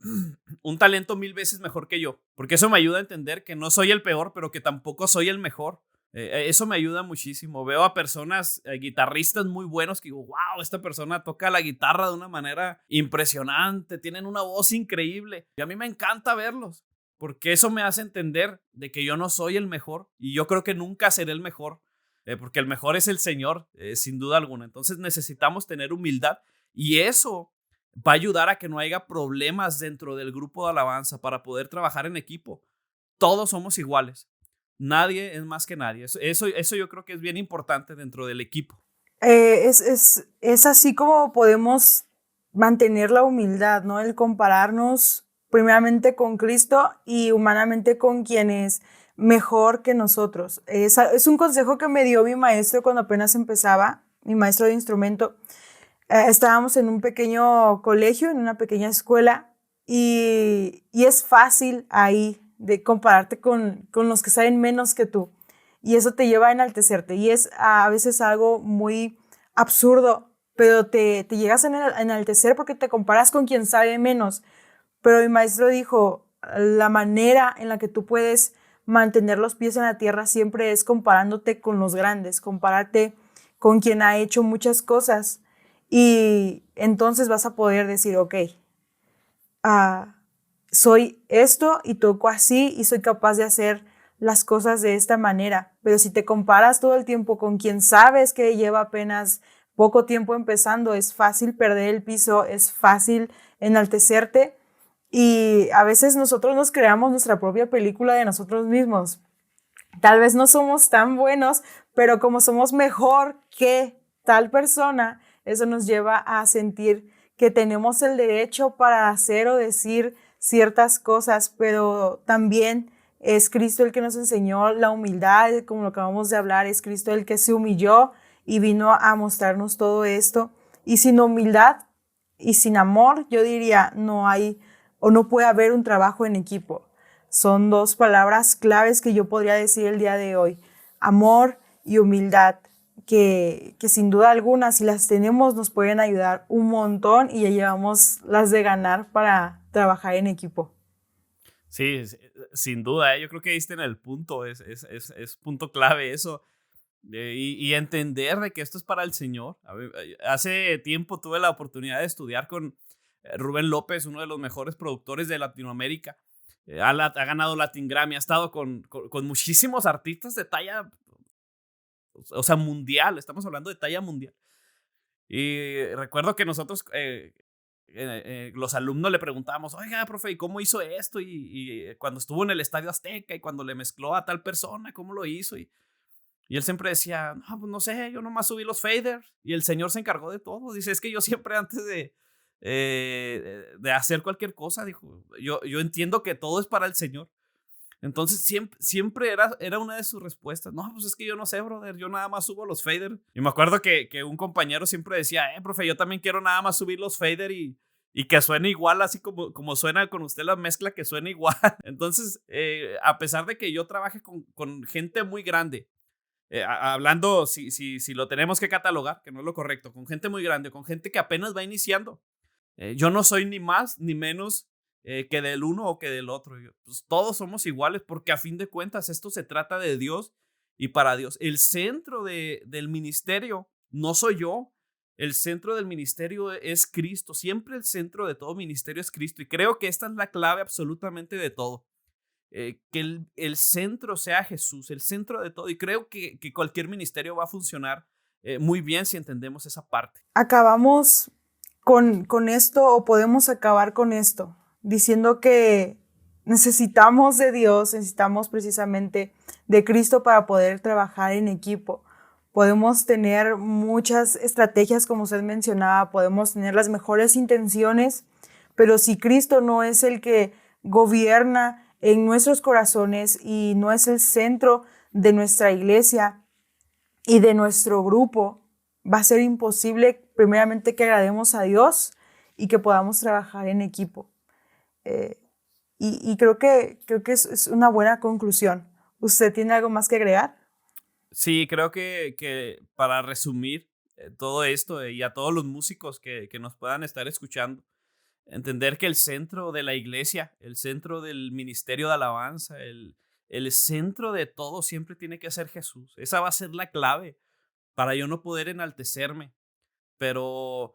un talento 1000 veces mejor que yo, porque eso me ayuda a entender que no soy el peor, pero que tampoco soy el mejor. Eso me ayuda muchísimo. Veo a personas, guitarristas muy buenos que digo, wow, esta persona toca la guitarra de una manera impresionante, tienen una voz increíble y a mí me encanta verlos, porque eso me hace entender de que yo no soy el mejor y yo creo que nunca seré el mejor, porque el mejor es el Señor, sin duda alguna. Entonces necesitamos tener humildad y eso va a ayudar a que no haya problemas dentro del grupo de alabanza para poder trabajar en equipo. Todos somos iguales. Nadie es más que nadie. Eso yo creo que es bien importante dentro del equipo. Es así como podemos mantener la humildad, ¿no? El compararnos primeramente con Cristo y humanamente con quien es mejor que nosotros. Es un consejo que me dio mi maestro cuando apenas empezaba, mi maestro de instrumento. Estábamos en un pequeño colegio, en una pequeña escuela, y es fácil ahí de compararte con los que saben menos que tú. Y eso te lleva a enaltecerte. Y es a veces algo muy absurdo, pero te llegas a enaltecer porque te comparas con quien sabe menos. Pero mi maestro dijo, la manera en la que tú puedes mantener los pies en la tierra siempre es comparándote con los grandes, compararte con quien ha hecho muchas cosas. Y entonces vas a poder decir, ok, soy esto y toco así y soy capaz de hacer las cosas de esta manera. Pero si te comparas todo el tiempo con quien sabes que lleva apenas poco tiempo empezando, es fácil perder el piso, es fácil enaltecerte y a veces nosotros nos creamos nuestra propia película de nosotros mismos. Tal vez no somos tan buenos, pero como somos mejor que tal persona, eso nos lleva a sentir que tenemos el derecho para hacer o decir ciertas cosas, pero también es Cristo el que nos enseñó la humildad, como lo acabamos de hablar, es Cristo el que se humilló y vino a mostrarnos todo esto. Y sin humildad y sin amor, yo diría, no hay o no puede haber un trabajo en equipo. Son dos palabras claves que yo podría decir el día de hoy, amor y humildad, que sin duda alguna, si las tenemos, nos pueden ayudar un montón y ya llevamos las de ganar para trabajar en equipo. Sí, sin duda, yo creo que diste en el punto, es punto clave eso. Y entender de que esto es para el Señor. Hace tiempo tuve la oportunidad de estudiar con Rubén López, uno de los mejores productores de Latinoamérica. Ha ganado Latin Grammy, ha estado con muchísimos artistas de talla, o sea, mundial. Estamos hablando de talla mundial. Y recuerdo que nosotros, los alumnos le preguntábamos, oiga, profe, ¿y cómo hizo esto? Y cuando estuvo en el Estadio Azteca y cuando le mezcló a tal persona, ¿cómo lo hizo? Y él siempre decía, no, pues no sé, yo nomás subí los faders y el Señor se encargó de todo. Dice, es que yo siempre antes de hacer cualquier cosa, dijo. Yo entiendo que todo es para el Señor. Entonces siempre era una de sus respuestas. No, pues es que yo no sé, brother, yo nada más subo los fader. Y me acuerdo que un compañero siempre decía, profe, yo también quiero nada más subir los fader y que suene igual, así como suena con usted la mezcla, que suene igual. Entonces, a pesar de que yo trabaje con gente muy grande, hablando, si lo tenemos que catalogar, que no es lo correcto, con gente muy grande, con gente que apenas va iniciando, yo no soy ni más ni menos que del uno o que del otro. Pues todos somos iguales porque a fin de cuentas esto se trata de Dios y para Dios. El centro del ministerio no soy yo. El centro del ministerio es Cristo. Siempre el centro de todo ministerio es Cristo. Y creo que esta es la clave absolutamente de todo. Que el centro sea Jesús, el centro de todo. Y creo que cualquier ministerio va a funcionar muy bien si entendemos esa parte. Acabamos con esto, o podemos acabar con esto, diciendo que necesitamos de Dios, necesitamos precisamente de Cristo para poder trabajar en equipo. Podemos tener muchas estrategias, como usted mencionaba, podemos tener las mejores intenciones, pero si Cristo no es el que gobierna en nuestros corazones y no es el centro de nuestra iglesia y de nuestro grupo, va a ser imposible primeramente que agrademos a Dios y que podamos trabajar en equipo. Y creo que es una buena conclusión. ¿Usted tiene algo más que agregar? Sí, creo que para resumir todo esto y a todos los músicos que nos puedan estar escuchando, entender que el centro de la iglesia, el centro del ministerio de alabanza, el centro de todo siempre tiene que ser Jesús. Esa va a ser la clave para yo no poder enaltecerme, pero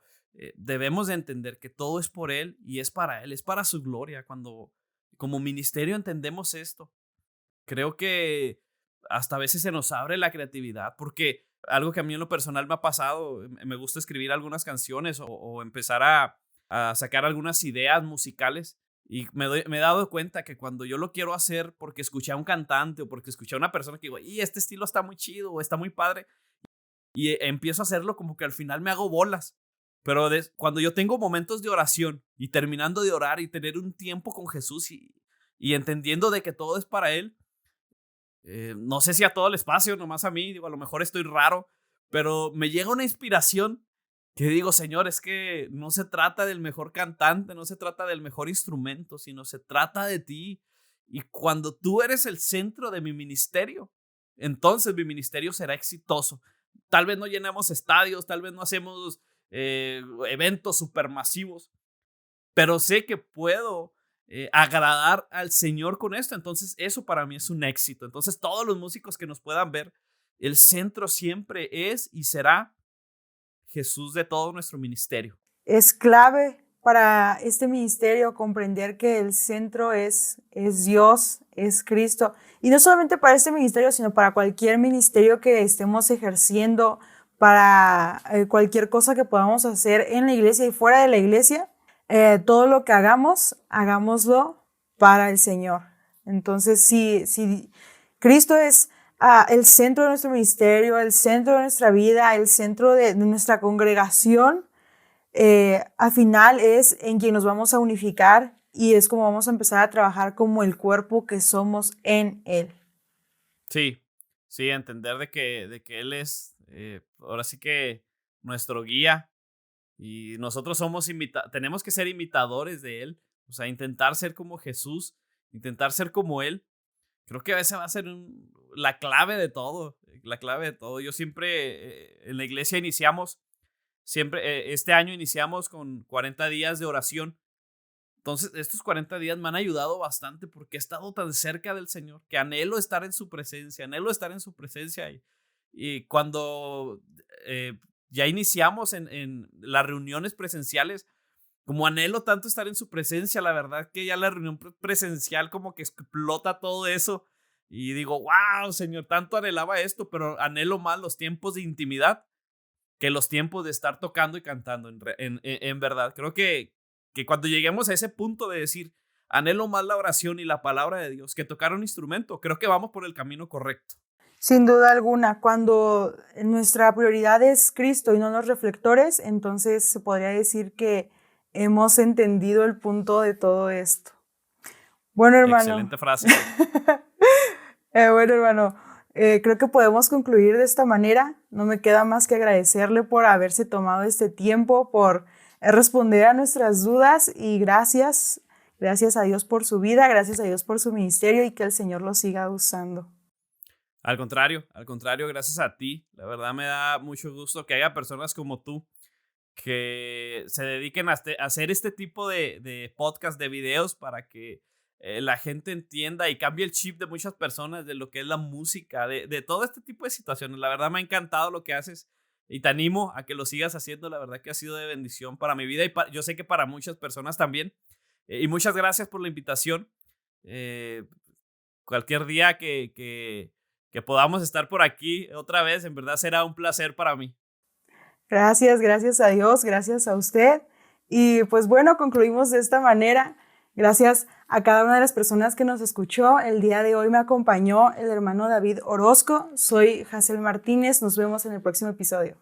debemos de entender que todo es por Él y es para Él, es para su gloria. Cuando como ministerio entendemos esto, creo que hasta a veces se nos abre la creatividad, porque algo que a mí en lo personal me ha pasado, me gusta escribir algunas canciones o empezar a sacar algunas ideas musicales. Y me he dado cuenta que cuando yo lo quiero hacer porque escuché a un cantante o porque escuché a una persona que digo, y este estilo está muy chido o está muy padre, y empiezo a hacerlo, como que al final me hago bolas. Pero cuando yo tengo momentos de oración y terminando de orar y tener un tiempo con Jesús y entendiendo de que todo es para Él, no sé si a todo el espacio, nomás a mí, digo, a lo mejor estoy raro, pero me llega una inspiración que digo, Señor, es que no se trata del mejor cantante, no se trata del mejor instrumento, sino se trata de ti. Y cuando tú eres el centro de mi ministerio, entonces mi ministerio será exitoso. Tal vez no llenemos estadios, tal vez no hacemos eventos supermasivos, pero sé que puedo agradar al Señor con esto. Entonces eso para mí es un éxito. Entonces todos los músicos que nos puedan ver, el centro siempre es y será Jesús de todo nuestro ministerio. Es clave para este ministerio comprender que el centro es Dios, es Cristo. Y no solamente para este ministerio, sino para cualquier ministerio que estemos ejerciendo, para cualquier cosa que podamos hacer en la iglesia y fuera de la iglesia. Todo lo que hagamos, hagámoslo para el Señor. Entonces, si Cristo es el centro de nuestro ministerio, el centro de nuestra vida, el centro de nuestra congregación, al final es en quien nos vamos a unificar y es como vamos a empezar a trabajar como el cuerpo que somos en Él. Sí, entender de que Él es, ahora sí que nuestro guía y nosotros tenemos que ser imitadores de Él, o sea, intentar ser como Jesús, intentar ser como Él. Creo que esa va a ser la clave de todo, la clave de todo. Yo siempre, en la iglesia este año iniciamos con 40 días de oración. Entonces, estos 40 días me han ayudado bastante porque he estado tan cerca del Señor que anhelo estar en su presencia, y cuando ya iniciamos en las reuniones presenciales, como anhelo tanto estar en su presencia, la verdad que ya la reunión presencial como que explota todo eso y digo, wow, Señor, tanto anhelaba esto, pero anhelo más los tiempos de intimidad que los tiempos de estar tocando y cantando en verdad. Creo que cuando lleguemos a ese punto de decir, anhelo más la oración y la palabra de Dios que tocar un instrumento, creo que vamos por el camino correcto. Sin duda alguna, cuando nuestra prioridad es Cristo y no los reflectores, entonces se podría decir que hemos entendido el punto de todo esto. Bueno, hermano. Excelente frase. Bueno, hermano, creo que podemos concluir de esta manera. No me queda más que agradecerle por haberse tomado este tiempo, por responder a nuestras dudas y gracias a Dios por su vida, gracias a Dios por su ministerio y que el Señor lo siga usando. Al contrario, gracias a ti. La verdad me da mucho gusto que haya personas como tú que se dediquen a hacer este tipo de podcast, de videos para que la gente entienda y cambie el chip de muchas personas de lo que es la música, de todo este tipo de situaciones. La verdad me ha encantado lo que haces y te animo a que lo sigas haciendo. La verdad que ha sido de bendición para mi vida y yo sé que para muchas personas también. Y muchas gracias por la invitación. Cualquier día que podamos estar por aquí otra vez, en verdad será un placer para mí. Gracias a Dios, gracias a usted. Y pues bueno, concluimos de esta manera. Gracias a cada una de las personas que nos escuchó. El día de hoy me acompañó el hermano David Orozco. Soy Hazel Martínez. Nos vemos en el próximo episodio.